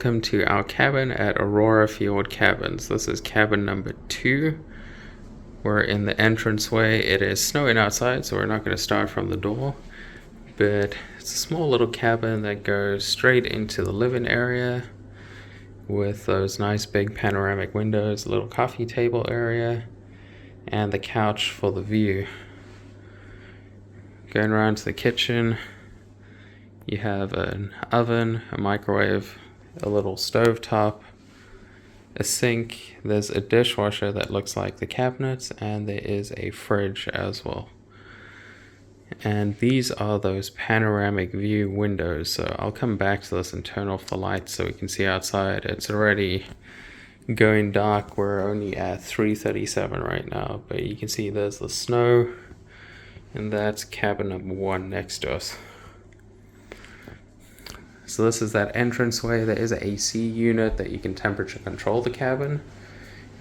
welcome to our cabin at Aurora Fjord Cabins. This is cabin number 2. We're in the entranceway. It is snowing outside, so we're not going to start from the door. But it's a small little cabin that goes straight into the living area with those nice big panoramic windows, a little coffee table area, and the couch for the view. Going around to the kitchen, you have an oven, a microwave, a little stove top, a sink, there's a dishwasher that looks like the cabinets, and there is a fridge as well. And these are those panoramic view windows, so I'll come back to this and turn off the lights so we can see outside. It's already going dark. We're only at 3:37 right now, but you can see there's the snow, and that's cabin number 1 next to us. So this is that entranceway. There is an AC unit that you can temperature control the cabin.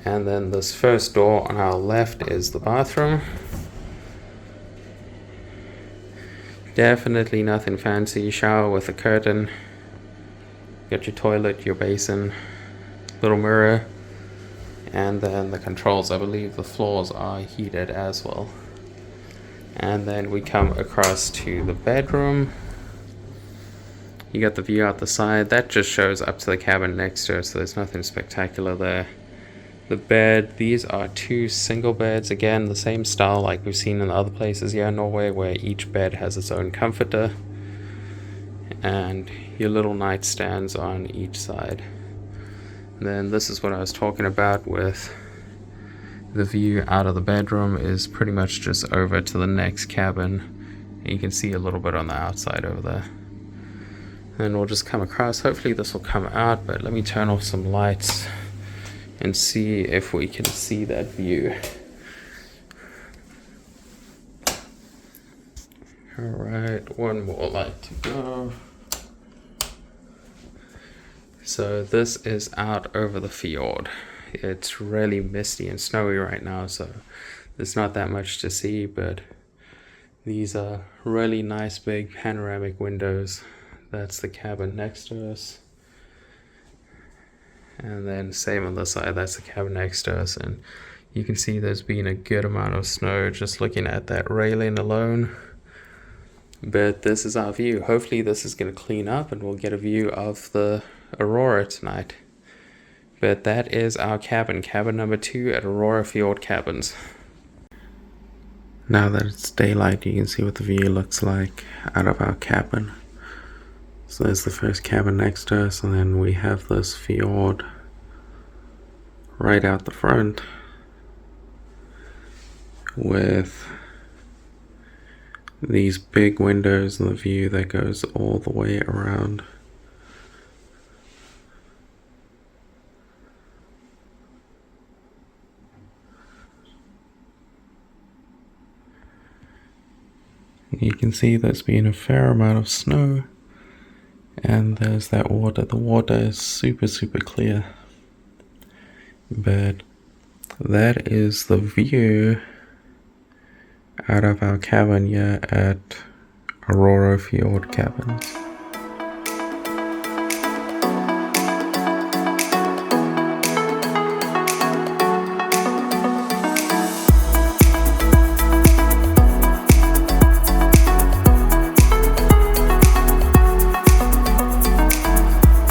And then this first door on our left is the bathroom. Definitely nothing fancy. Shower with a curtain. Got your toilet, your basin, little mirror. And then the controls. I believe the floors are heated as well. And then we come across to the bedroom. You got the view out the side. That just shows up to the cabin next to it, so there's nothing spectacular there. The bed, these are 2 single beds. Again, the same style like we've seen in other places here in Norway, where each bed has its own comforter. And your little nightstands on each side. And then this is what I was talking about with the view out of the bedroom is pretty much just over to the next cabin. And you can see a little bit on the outside over there. And we'll just come across. Hopefully this will come out, but let me turn off some lights and see if we can see that view. Alright, one more light to go. So this is out over the fjord. It's really misty and snowy right now, so there's not that much to see, but these are really nice big panoramic windows. That's the cabin next to us. And then same on this side, that's the cabin next to us. And you can see there's been a good amount of snow just looking at that railing alone. But this is our view. Hopefully this is going to clean up and we'll get a view of the Aurora tonight. But that is our cabin, cabin number 2 at Aurora Fjord Cabins. Now that it's daylight, you can see what the view looks like out of our cabin. So there's the first cabin next to us, and then we have this fjord right out the front with these big windows and the view that goes all the way around. You can see there's been a fair amount of snow. And there's that water. The water is super clear. But that is the view out of our cabin here at Aurora Fjord Cabins.